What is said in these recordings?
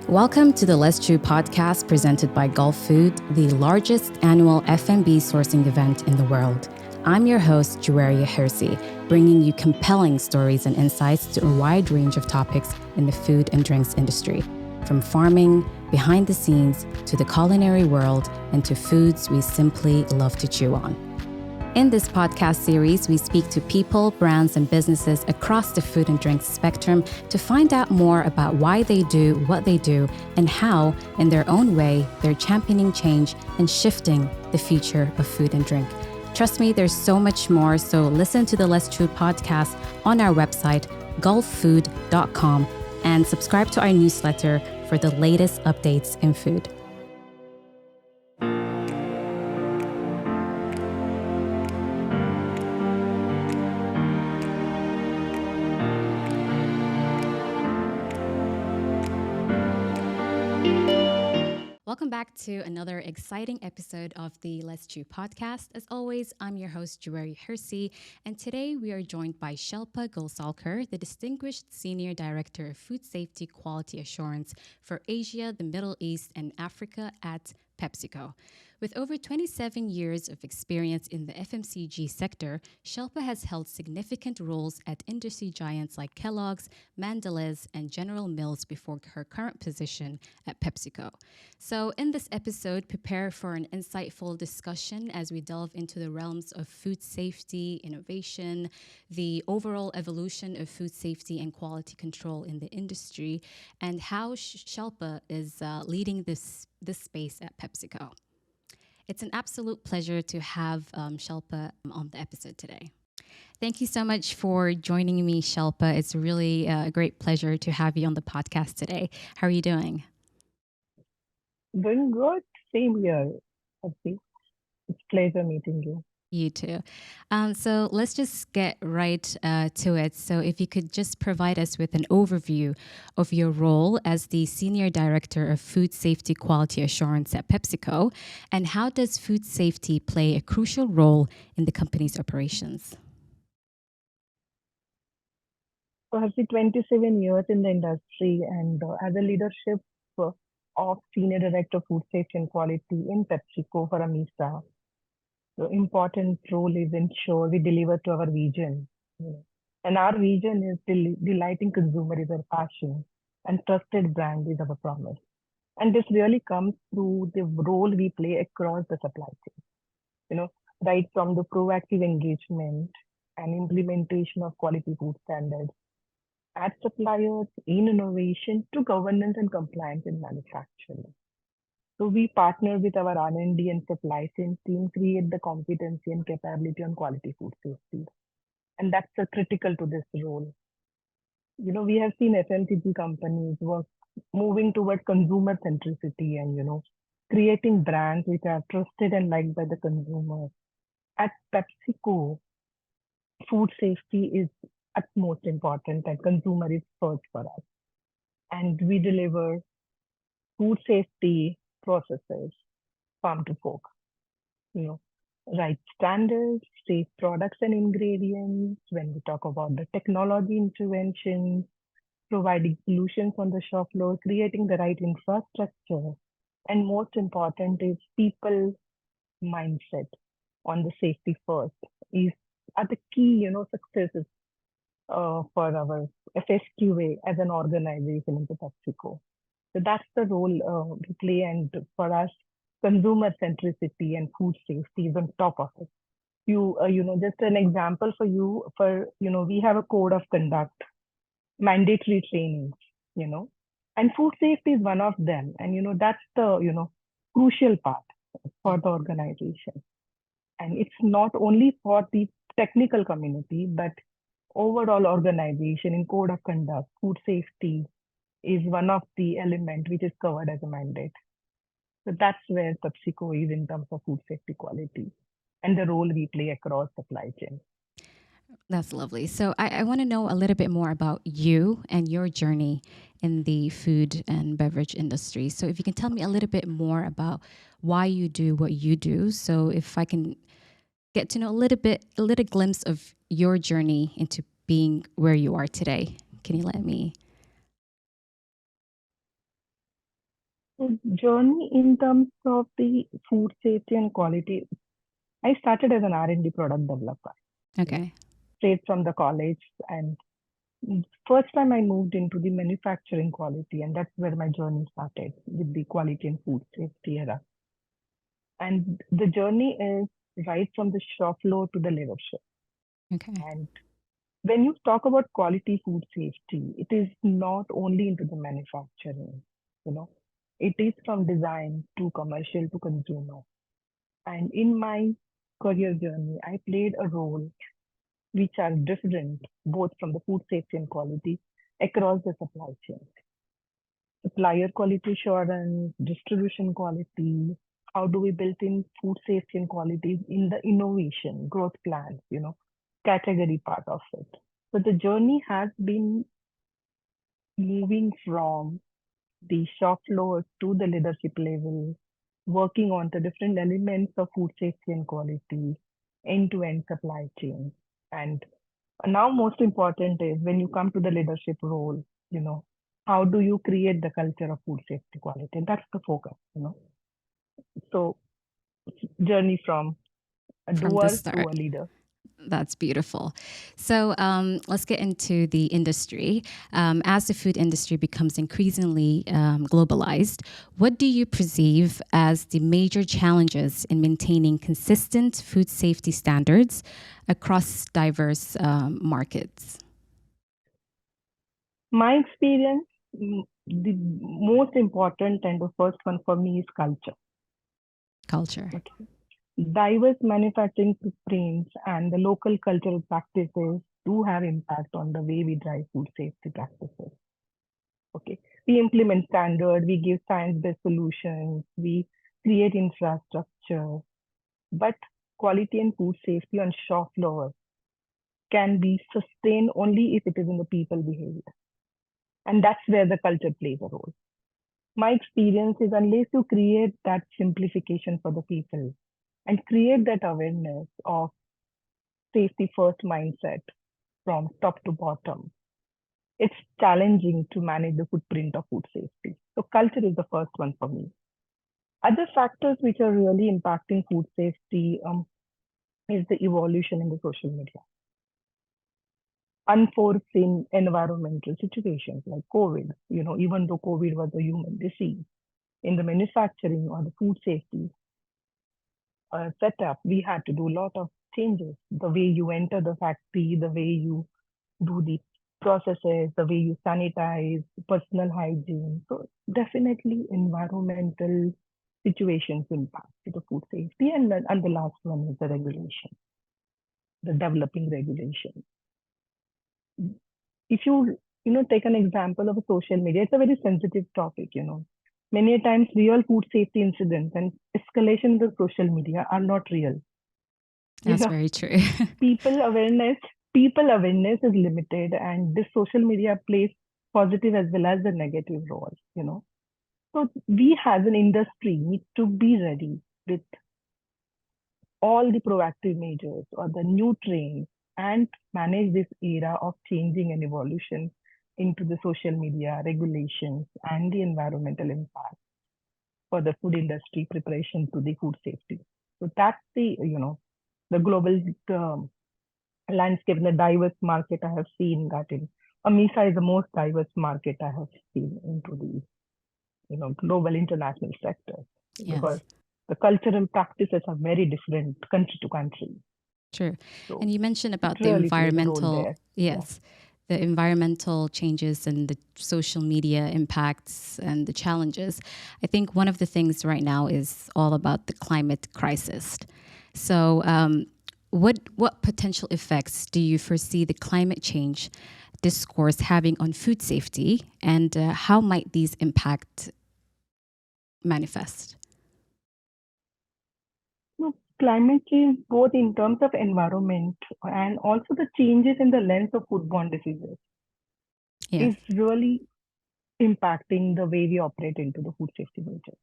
Welcome to the Let's Chew podcast presented by Gulfood, the largest annual F&B sourcing event in the world. I'm your host, Juwaria Hirsi, bringing you compelling stories and insights to a wide range of topics in the food and drinks industry, from farming, behind the scenes, to the culinary world, and to foods we simply love to chew on. In this podcast series, we speak to people, brands, and businesses across the food and drinks spectrum to find out more about why they do what they do and how, in their own way, they're championing change and shifting the future of food and drink. Trust me, there's so much more, so listen to the Let's Chew podcast on our website, gulfood.com, and subscribe to our newsletter for the latest updates in food. Welcome back to another exciting episode of the Let's Chew podcast. As always, I'm your host, Juwaria Hirsi, and today we are joined by Shilpa Ghosalkar, the Distinguished Senior Director of Food Safety Quality Assurance for Asia, the Middle East, and Africa at PepsiCo. With over 27 years of experience in the FMCG sector, Shilpa has held significant roles at industry giants like Kellogg's, Mondelez, and General Mills before her current position at PepsiCo. So in this episode, prepare for an insightful discussion as we delve into the realms of food safety, innovation, the overall evolution of food safety and quality control in the industry, and how Shilpa is leading this space at PepsiCo. It's an absolute pleasure to have Shilpa on the episode today. Thank you so much for joining me, Shilpa. It's really a great pleasure to have you on the podcast today. How are you doing? Doing good. Same here. It's a pleasure meeting you. You too. So let's just get right to it. So if you could just provide us with an overview of your role as the Senior Director of Food Safety Quality Assurance at PepsiCo, and how does food safety play a crucial role in the company's operations? So I've been 27 years in the industry and as a leadership of Senior Director of Food Safety and Quality in PepsiCo for AMESA. The important role is ensure we deliver to our vision. And our vision is delighting consumer is our passion and trusted brand is our promise. And this really comes through the role we play across the supply chain. Right from the proactive engagement and implementation of quality food standards at suppliers in innovation to governance and compliance in manufacturing. So we partner with our R&D and supply chain team, create the competency and capability on quality food safety. And that's critical to this role. We have seen FMCG companies moving towards consumer centricity and, creating brands which are trusted and liked by the consumers. At PepsiCo, food safety is utmost important and consumer is first for us. And we deliver food safety processes farm to fork, right standards, safe products and ingredients. When we talk about the technology interventions, providing solutions on the shop floor, creating the right infrastructure, and most important is people mindset on the safety first are the key, successes for our FSQA as an organization in the PepsiCo. So that's the role we play, and for us, consumer centricity and food safety is on top of it. Just an example for you. We have a code of conduct, mandatory trainings, and food safety is one of them. And that's the crucial part for the organization. And it's not only for the technical community, but overall organization in code of conduct, food safety is one of the elements which is covered as a mandate. So that's where PepsiCo is in terms of food safety quality and the role we play across supply chain. That's lovely. So I want to know a little bit more about you and your journey in the food and beverage industry. So if you can tell me a little bit more about why you do what you do. So if I can get to know a little glimpse of your journey into being where you are today. Can you let me? So journey in terms of the food safety and quality, I started as an R&D product developer, you know, Okay. straight from the college. And first time I moved into the manufacturing quality, and that's where my journey started with the quality and food safety era. And the journey is right from the shop floor to the leadership. Okay. And when you talk about quality food safety, it is not only into the manufacturing, you know, it is from design to commercial to consumer. And in my career journey, I played a role which are different both from the food safety and quality across the supply chain. Supplier quality assurance, distribution quality, how do we build in food safety and quality in the innovation, growth plans, category part of it. So the journey has been moving from the shop floor to the leadership level, working on the different elements of food safety and quality, end-to-end supply chain. And now most important is when you come to the leadership role, you know, how do you create the culture of food safety quality? And that's the focus. So journey from a From the doer to start. a leader. That's beautiful. So let's get into the industry. As the food industry becomes increasingly globalized, what do you perceive as the major challenges in maintaining consistent food safety standards across diverse markets? My experience, the most important and the first one for me is culture. Culture. Okay. Diverse manufacturing footprints and the local cultural practices do have impact on the way we drive food safety practices. Okay. We implement standard, we give science-based solutions, we create infrastructure, but quality and food safety on shop floor can be sustained only if it is in the people behavior. And that's where the culture plays a role. My experience is unless you create that simplification for the people and create that awareness of safety first mindset from top to bottom, it's challenging to manage the footprint of food safety. So culture is the first one for me. Other factors which are really impacting food safety is the evolution in the social media. Unforeseen environmental situations like COVID, even though COVID was a human disease, in the manufacturing or the food safety setup, we had to do a lot of changes. The way you enter the factory, the way you do the processes, the way you sanitize, personal hygiene. So definitely environmental situations impact the food safety. And the last one is the regulation, the developing regulation. If you take an example of a social media, it's a very sensitive topic. Many times real food safety incidents and escalation in the social media are not real. You That's know, very true. people awareness, people awareness is limited and this social media plays positive as well as the negative role. So we as an industry need to be ready with all the proactive measures or the new trends and manage this era of changing and evolution into the social media regulations and the environmental impact for the food industry preparation to the food safety. So that's the global um, landscape and the diverse market I have seen that in. AMISA is the most diverse market I have seen into the global international sector because Yes. the cultural practices are very different country to country. True. And So you mentioned it about the really plays a role environmental, there. Yeah. yes, the environmental changes and the social media impacts and the challenges. I think one of the things right now is all about the climate crisis. So, what potential effects do you foresee the climate change discourse having on food safety, and how might these impact manifest? So climate change, both in terms of environment and also the changes in the length of foodborne diseases, Yes, is really impacting the way we operate into the food safety major.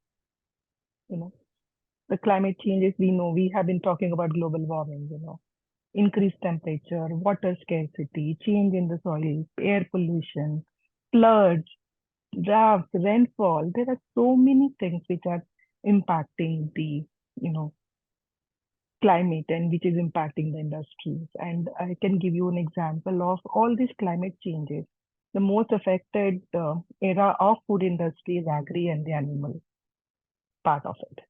You know, the climate changes we know we have been talking about global warming. Increased temperature, water scarcity, change in the soil, air pollution, floods. droughts, rainfall. There are so many things which are impacting the, you know, climate and which is impacting the industries. And I can give you an example of all these climate changes. The most affected era of food industry is agri and the animal part of it.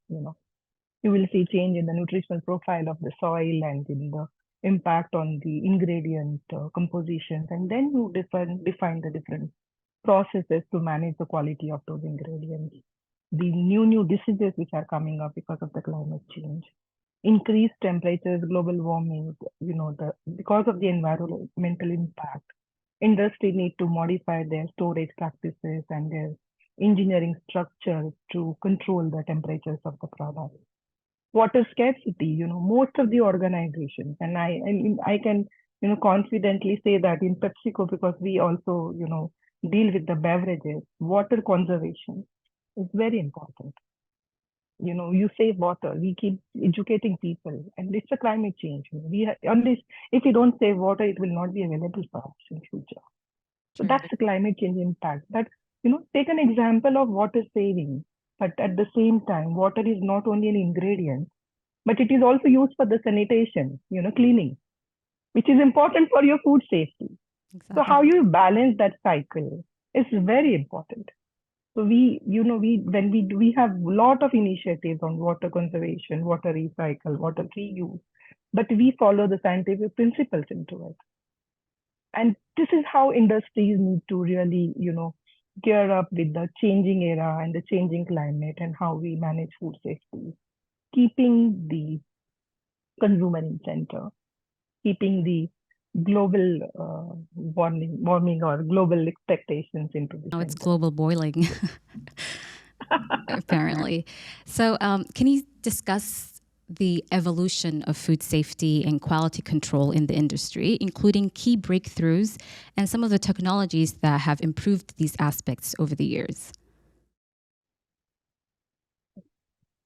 You will see change in the nutritional profile of the soil and in the impact on the ingredient compositions. And then you define the different processes to manage the quality of those ingredients. The new diseases which are coming up because of the climate change, increased temperatures, global warming, because of the environmental impact, industry need to modify their storage practices and their engineering structure to control the temperatures of the product. Water scarcity, most of the organizations, and I can, confidently say that in PepsiCo, because we also, deal with the beverages, water conservation is very important. You save water. We keep educating people, and it's a climate change. Unless if we don't save water, it will not be available for us in future. So Sure. that's the climate change impact. But take an example of water saving. But at the same time, water is not only an ingredient, but it is also used for the sanitation, cleaning, which is important for your food safety. So Exactly. how you balance that cycle is very important. So we have a lot of initiatives on water conservation, water recycle, water reuse, but we follow the scientific principles into it. And this is how industries need to really, gear up with the changing era and the changing climate and how we manage food safety, keeping the consumer in center, keeping the global warming or global expectations into the Now it's center. global boiling, apparently. So, can you discuss the evolution of food safety and quality control in the industry, including key breakthroughs and some of the technologies that have improved these aspects over the years?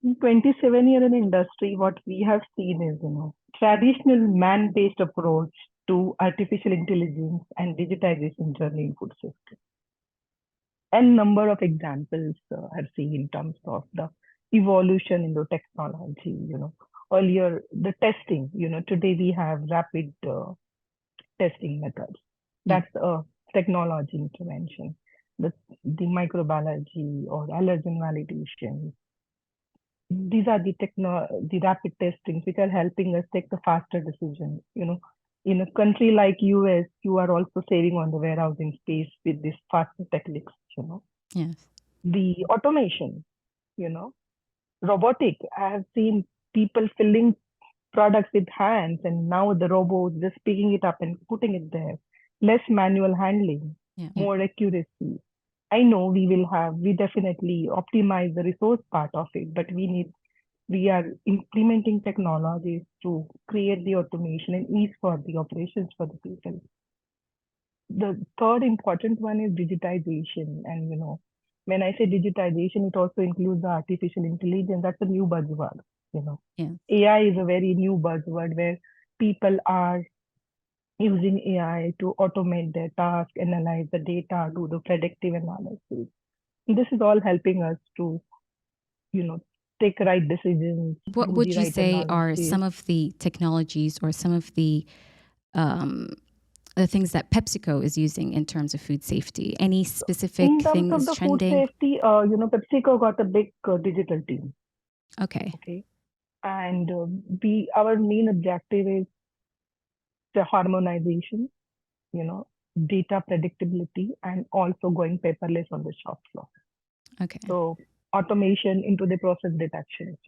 In 27 year in industry, what we have seen is, traditional man-based approach to artificial intelligence and digitization journey in food safety. And number of examples I've seen in terms of the evolution in the technology, earlier the testing, today we have rapid testing methods. Yeah. That's a technology intervention. The microbiology or allergen validation, these are the rapid testings which are helping us take the faster decisions. In a country like US, you are also saving on the warehousing space with this faster techniques. Yes. The automation, you know, robotic. I have seen people filling products with hands, and now the robots just picking it up and putting it there. Less manual handling, Yeah. more accuracy. I know we definitely optimize the resource part of it, but we are implementing technologies to create the automation and ease for the operations for the people. The third important one is digitization. And, when I say digitization, it also includes the artificial intelligence. That's a new buzzword, you know. Yeah. AI is a very new buzzword where people are using AI to automate their task, analyze the data, do the predictive analysis. This is all helping us to, you know, take right decisions, What do the would you right say are analysis. some of the technologies or some of um, the things that PepsiCo is using in terms of food safety? Any specific In terms of things the food trending? safety, PepsiCo got a big digital team. Okay. Okay, and our main objective is the harmonization, you know, data predictability, and also going paperless on the shop floor. Okay. So automation into the process detections,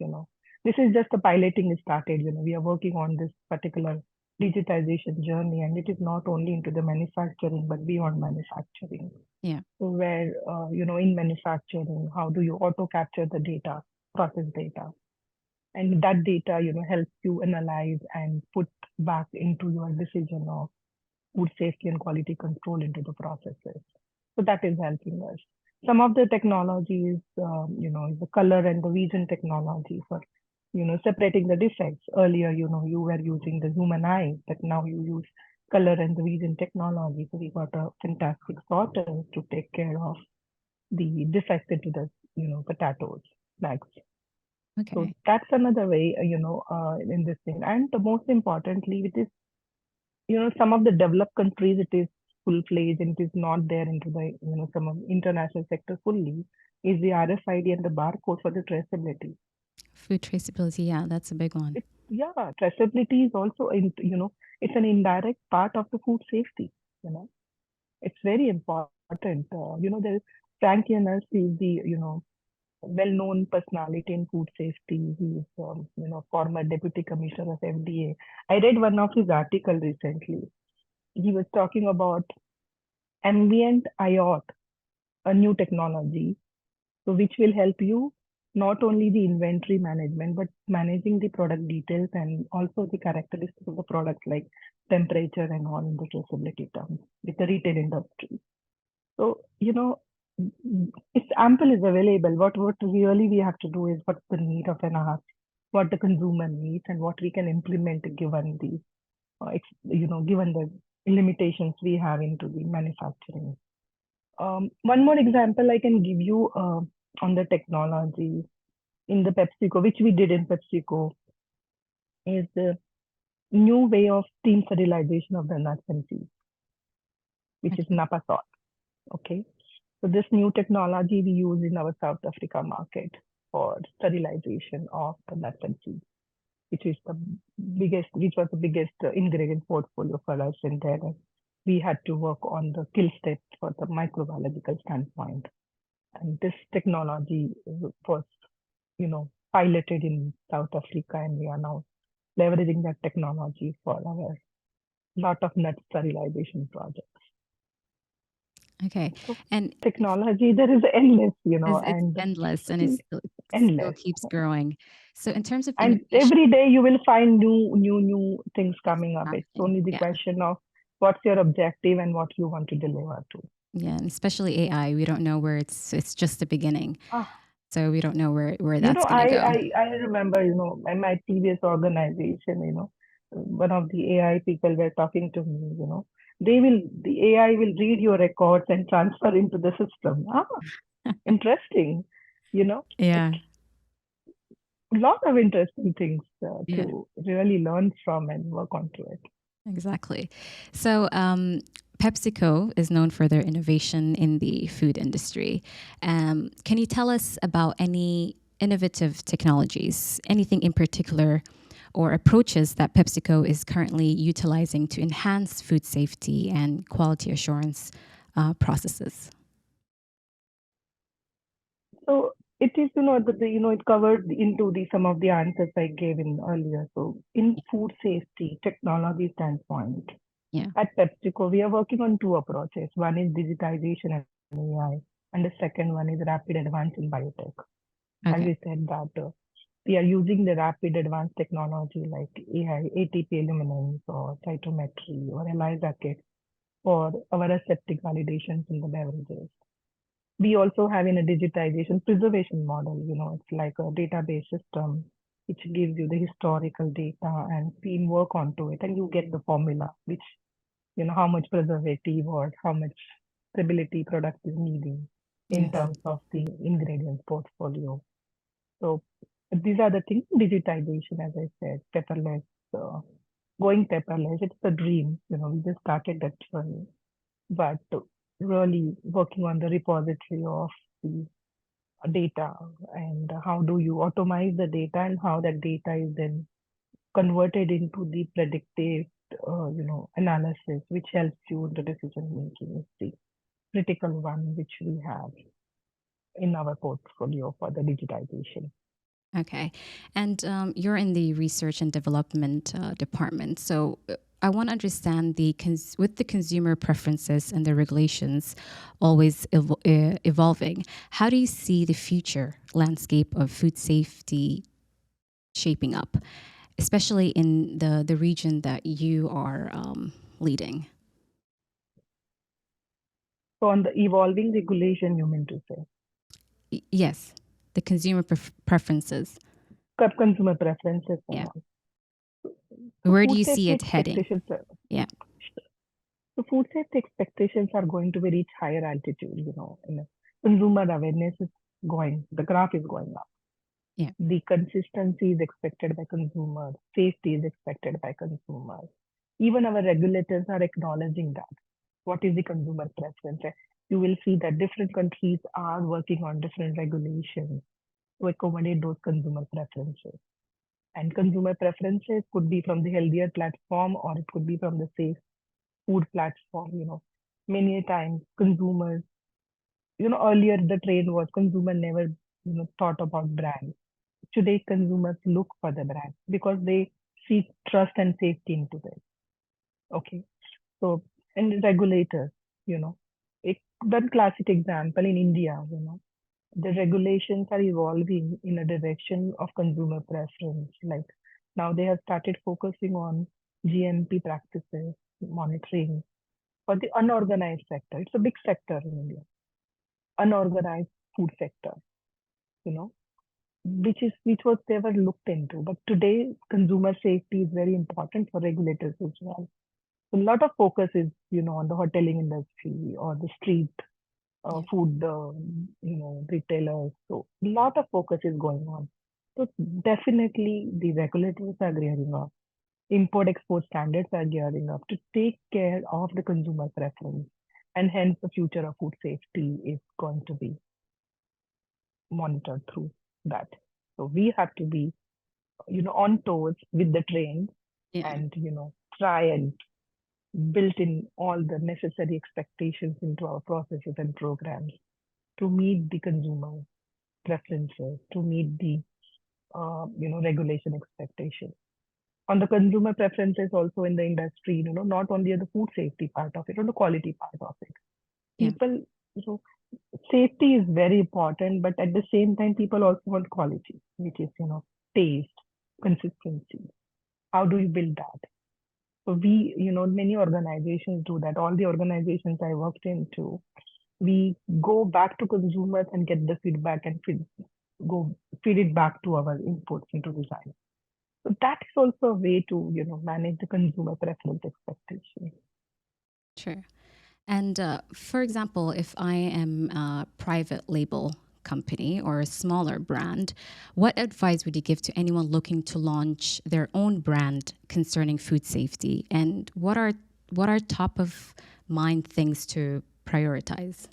this is just the piloting started. We are working on this particular digitization journey, and it is not only into the manufacturing but beyond manufacturing. Yeah. So where in manufacturing, how do you auto capture the data, process data, and that data helps you analyze and put back into your decision of food safety and quality control into the processes. So that is helping us. Some of the technologies, is the color and the vision technology for, separating the defects. Earlier, you were using the human eye, but now you use color and the vision technology. So we got a fantastic sorter to take care of the defects into the potatoes, snacks. So Okay. that's another way, in this thing. And the most importantly, it is, some of the developed countries, it is full-fledged and it is not there into the, some of international sector fully, is the RFID and the barcode for the traceability. Food traceability, yeah, that's a big one. Yeah, traceability is also, it's an indirect part of the food safety, you know. It's very important. There is Frank Yannis is the, well-known personality in food safety. He's, former deputy commissioner of FDA. I read one of his article recently. He was talking about ambient IoT, a new technology, so which will help you not only the inventory management, but managing the product details and also the characteristics of the product like temperature and all in the traceability terms with the retail industry. So, it's ample is available. What really we have to do is what's the need of an hour, what the consumer needs, and what we can implement given the, given the limitations we have into the manufacturing. One more example I can give you on the technology in the PepsiCo, which we did in PepsiCo, is the new way of steam sterilization of the nuts and seeds, which is Okay. Napa salt. Okay. So this new technology we use in our South Africa market for sterilization of the nuts and seeds, which was the biggest ingredient portfolio for us in there. And we had to work on the kill steps for the microbiological standpoint. And this technology was, piloted in South Africa, and we are now leveraging that technology for our lot of nut sterilization projects. Okay. So And technology, there is endless, it's and endless and see, it still endless. keeps growing. So in terms of And innovation every day you will find new things coming up. It's happening, only the yeah. question of what's your objective and what you want to deliver to. Yeah, and especially AI, we don't know where it's just the beginning. Ah, So we don't know where You know, that's gonna I, go. I remember, in my previous organization, one of the AI people were talking to me, the AI will read your records and transfer into the system. Ah, interesting. It's Yeah, a lot of interesting things yeah, to really learn from and work onto it. exactly. So PepsiCo is known for their innovation in the food industry. Can you tell us about any innovative technologies, anything in particular, or approaches that PepsiCo is currently utilizing to enhance food safety and quality assurance processes? So it is, it covered into the some of the answers I gave in earlier. So in food safety technology standpoint, Yeah. at PepsiCo, we are working on two approaches. One is digitization and AI, and the second one is rapid advance in biotech. As Okay. we said that we are using the rapid advanced technology like AI, ATP luminance or cytometry or ELISA kit for our aseptic validations in the beverages. We also have in a digitization preservation model, it's like a database system which gives you the historical data and team work onto it and you get the formula which, how much preservative or how much stability product is needing in Yes. terms of the ingredients portfolio. So these are the things, digitization, as I said, paperless, uh, going paperless, it's a dream, we just started that journey, but really working on the repository of the data and how do you automate the data and how that data is then converted into the predictive, analysis, which helps you in the decision making is the critical one which we have in our portfolio for the digitization. Okay. And you're in the research and development department. So I want to understand with the consumer preferences and the regulations always evolving, how do you see the future landscape of food safety shaping up, especially in the region that you are leading? So on the evolving regulation, you mean to say, Yes, the consumer preferences. consumer preferences and Yeah. all. So Where do food you see safety it heading? expectations are, Yeah. so food safety expectations are going to be reach higher altitude, consumer awareness is the graph is going up. Yeah. The consistency is expected by consumers, safety is expected by consumers. Even our regulators are acknowledging that. What is the consumer preference? You will see that different countries are working on different regulations to accommodate those consumer preferences. And consumer preferences could be from the healthier platform or it could be from the safe food platform. Many a times consumers, earlier the trend was consumer never, thought about brand. Today consumers look for the brand because they seek trust and safety into it. Okay. So, and regulators, you know, a one classic example in India, the regulations are evolving in a direction of consumer preference. Like now they have started focusing on GMP practices, monitoring for the unorganized sector. It's a big sector in India, unorganized food sector, you know, which was never looked into. But today, consumer safety is very important for regulators as well. So a lot of focus is, on the hoteling industry or the street Yeah. food, retailers. So a lot of focus is going on. So definitely the regulators are gearing up. Import export standards are gearing up to take care of the consumer preference. And hence the future of food safety is going to be monitored through that. So we have to be, on toes with the trend Yeah. and, try and built in all the necessary expectations into our processes and programs to meet the consumer preferences, to meet the regulation expectations. On the consumer preferences also in the industry, not only the food safety part of it, or the quality part of it. Yeah. People, you know, safety is very important, but at the same time, people also want quality, which is, taste, consistency. How do you build that? So we, many organizations do that. All the organizations I worked into, we go back to consumers and get the feedback and go feed it back to our inputs into design. So that is also a way to, manage the consumer preference expectation. Sure. And for example, if I am a private label company or a smaller brand, what advice would you give to anyone looking to launch their own brand concerning food safety? And what are top of mind things to prioritize?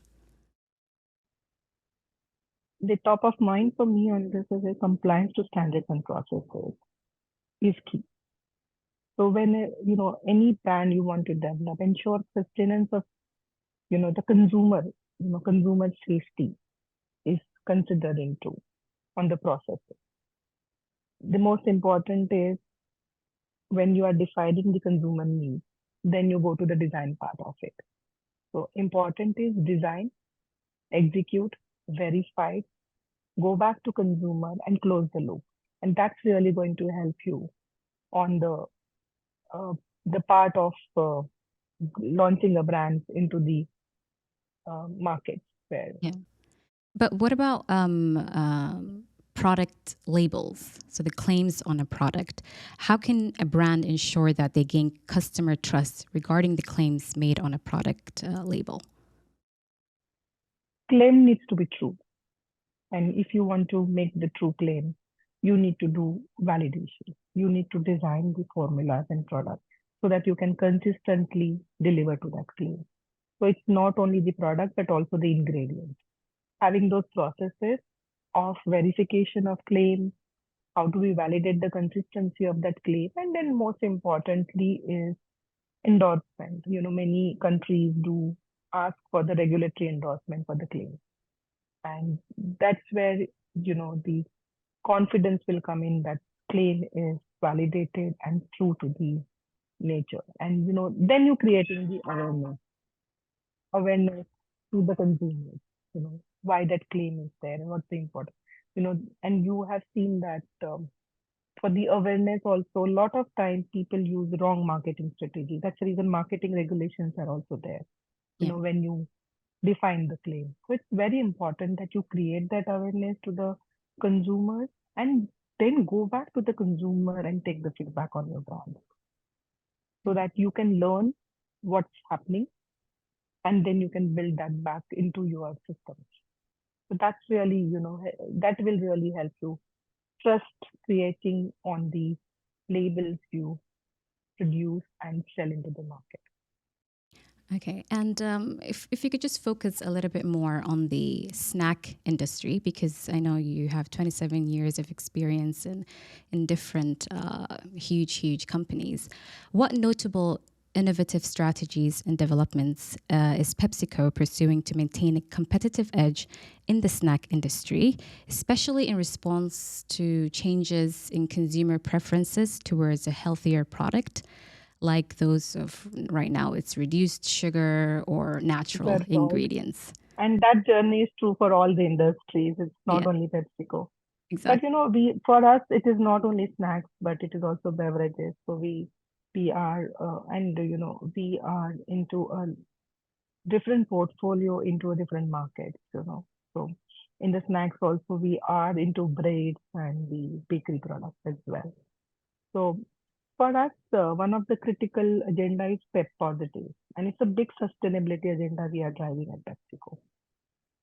The top of mind for me on this is a compliance to standards and processes is key. So when, any brand you want to develop, ensure sustenance of, the consumer safety is considered into on the processes. The most important is when you are defining the consumer needs, then you go to the design part of it. So important is design, execute, verify, go back to consumer and close the loop. And that's really going to help you on uh, the part of launching a brand into the markets where Yeah. But what about product labels? So the claims on a product. How can a brand ensure that they gain customer trust regarding the claims made on a product label? claim needs to be true. And if you want to make the true claim, you need to do validation. You need to design the formulas and products so that you can consistently deliver to that claim. So it's not only the product, but also the ingredients. Having those processes of verification of claim, how do we validate the consistency of that claim? And then most importantly is endorsement. Many countries do ask for the regulatory endorsement for the claim. And that's where, the confidence will come in that claim is validated and true to the nature. And, then you creating the awareness to the consumers, why that claim is there and what's the important, and you have seen that for the awareness also, a lot of times people use wrong marketing strategies. That's the reason marketing regulations are also there, Yeah. when you define the claim. So it's very important that you create that awareness to the consumers and then go back to the consumer and take the feedback on your brand so that you can learn what's happening and then you can build that back into your system. that's really, that will really help you trust creating on the labels you produce and sell into the market. Okay, and if you could just focus a little bit more on the snack industry, because I know you have 27 years of experience in different huge companies. What notable innovative strategies and developments is PepsiCo pursuing to maintain a competitive edge in the snack industry, especially in response to changes in consumer preferences towards a healthier product? Like those of right now, it's reduced sugar or natural That's right. ingredients. And that journey is true for all the industries. It's not Yeah, only PepsiCo. But exactly. for us, it is not only snacks, but it is also beverages. So we are, and we are into a different portfolio into a different markets. So in the snacks also, we are into breads and the bakery products as well. So for us, one of the critical agenda is Pep Positive, and it's a big sustainability agenda we are driving at PepsiCo.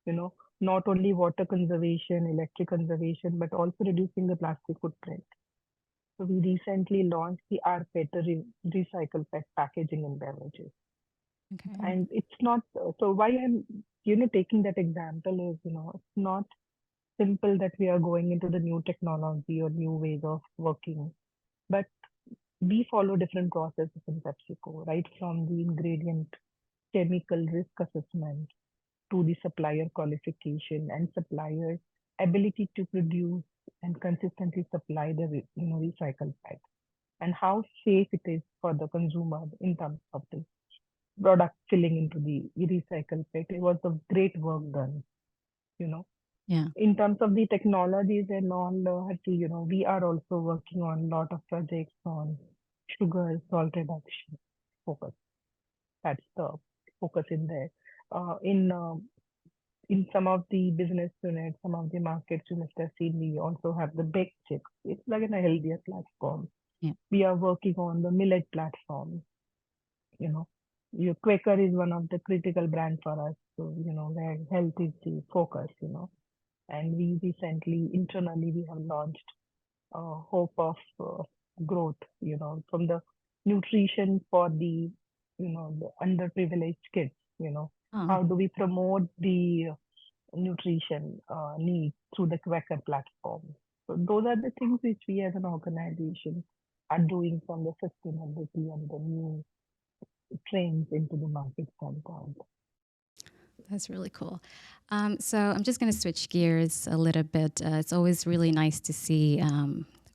You know, not only water conservation, electric conservation, but also reducing the plastic footprint. So we recently launched the R PET, the recycle PET packaging in beverages. Okay. And it's not, so why I'm, taking that example is, it's not simple that we are going into the new technology or new ways of working, but we follow different processes in PepsiCo, right from the ingredient chemical risk assessment to the supplier qualification and supplier ability to produce and consistently supply the recycled PET, and how safe it is for the consumer in terms of the product filling into the recycled PET. It was a great work done, you know. Yeah. In terms of the technologies and all, Harti, we are also working on a lot of projects on sugar, salt reduction focus. That's the focus in there. In some of the business units, some of the markets you must have seen, we also have the baked chips. It's like a healthier platform. Yeah. We are working on the millet platform. You know, your Quaker is one of the critical brand for us. So, where health is the focus. And we recently, internally, we have launched hope of growth, from the nutrition for the underprivileged kids, you know. Oh, How do we promote the nutrition needs through the Quaker platform? So those are the things which we as an organization are doing from the sustainability and the new trends into the market standpoint. that's really cool. So I'm just going to switch gears a little bit. It's always really nice to see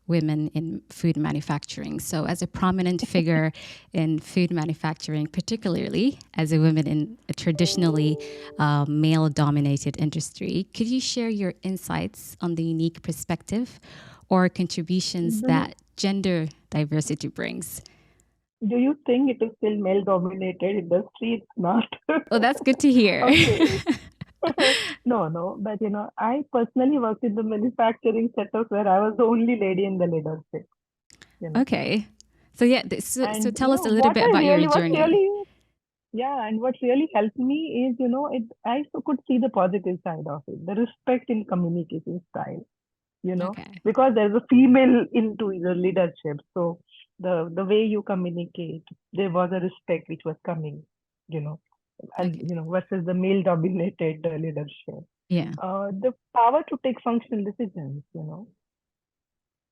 women in food manufacturing. So, as a prominent figure in food manufacturing, particularly as a woman in a traditionally male dominated industry, could you share your insights on the unique perspective or contributions Do you that gender diversity brings? do you think it is still male dominated industry? It's not. Oh, that's good to hear. Okay. No, no. But I personally worked in the manufacturing setup where I was the only lady in the leadership, you know. Okay. So, yeah, so And tell us a little bit about your what journey. really, yeah, and what really helped me is, I could see the positive side of it, the respect in communication style, Okay. because there's a female into the leadership. So the way you communicate, there was a respect which was coming, you know, and Okay. versus the male dominated leadership. Yeah. The power to take functional decisions,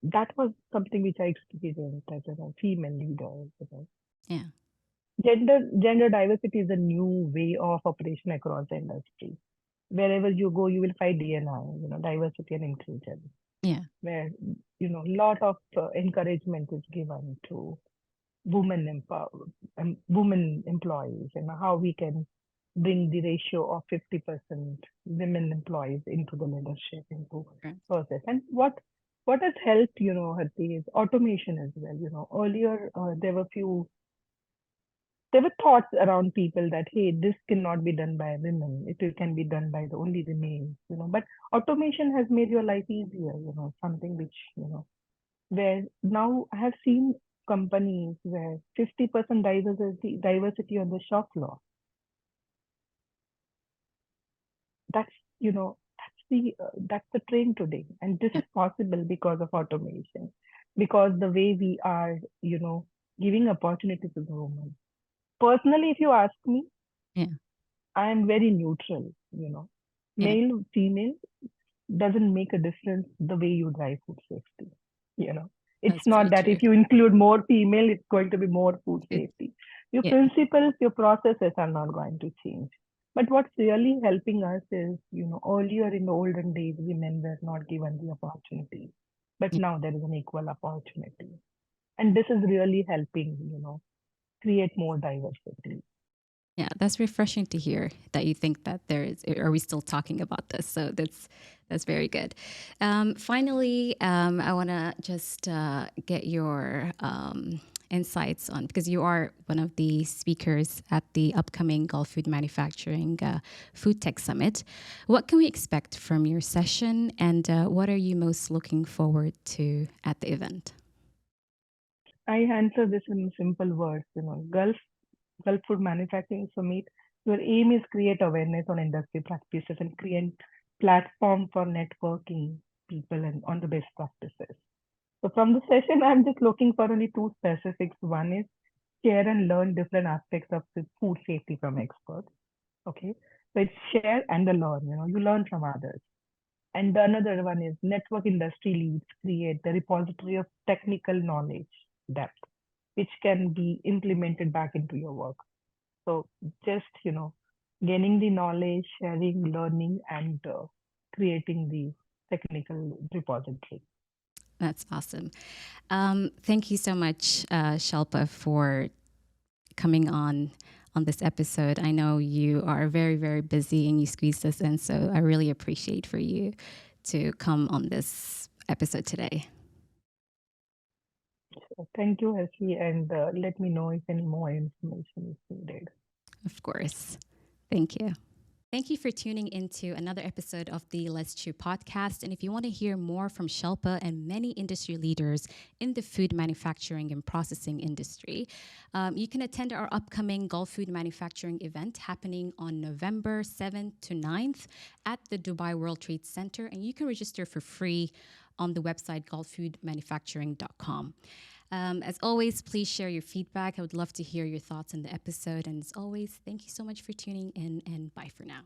that was something which I experienced as a female leader. Yeah. Gender diversity is a new way of operation across the industry. Wherever you go, you will find DNI, diversity and inclusion, Yeah. where lot of encouragement is given to women women employees, and how we can bring the ratio of 50% women employees into the leadership into Right. process. And what has helped, Harti, is automation as well. Earlier there were thoughts around people that, hey, this cannot be done by women, it can be done by the only the males, but automation has made your life easier, something which where now I have seen companies where 50% diversity on the shop floor. That's, that's the trend today, and this Yeah. is possible because of automation, because the way we are, giving opportunity to the woman. Personally, if you ask me, Yeah. I am very neutral. Yeah. Male, female doesn't make a difference the way you drive food safety. You know, it's That's very not that true. if you include more female, it's going to be more food It, safety. Your yeah. principles, your processes are not going to change. But what's really helping us is, earlier in the olden days, women were not given the opportunity. But Yeah. now there is an equal opportunity. And this is really helping, create more diversity. Yeah, that's refreshing to hear that you think that there is. Are we still talking about this? So that's very good. Finally, I want to just get your insights on, because you are one of the speakers at the upcoming Gulf Food Manufacturing Food Tech Summit. What can we expect from your session, and what are you most looking forward to at the event? I answer this in simple words, Gulf Food Manufacturing Summit. Your aim is create awareness on industry practices and create platform for networking people and on the best practices. So from the session, I'm just looking for only two specifics. One is share and learn different aspects of the food safety from experts. Okay. So it's share and the learn, you learn from others. And the another one is network industry leads create the repository of technical knowledge depth, which can be implemented back into your work. So just, gaining the knowledge, sharing, learning, and creating the technical repository. That's awesome. Thank you so much, Shalpa, for coming on this episode. I know you are very, very busy and you squeezed us in, so I really appreciate for you to come on this episode today. So thank you, Hershey, and let me know if any more information is needed. Of course. Thank you. Thank you for tuning into another episode of the Let's Chew podcast. And if you want to hear more from Shelpa and many industry leaders in the food manufacturing and processing industry, you can attend our upcoming Gulf Food Manufacturing event happening on November 7th to 9th at the Dubai World Trade Center. And you can register for free on the website gulffoodmanufacturing.com. As always, please share your feedback. I would love to hear your thoughts on the episode. And as always, thank you so much for tuning in, and bye for now.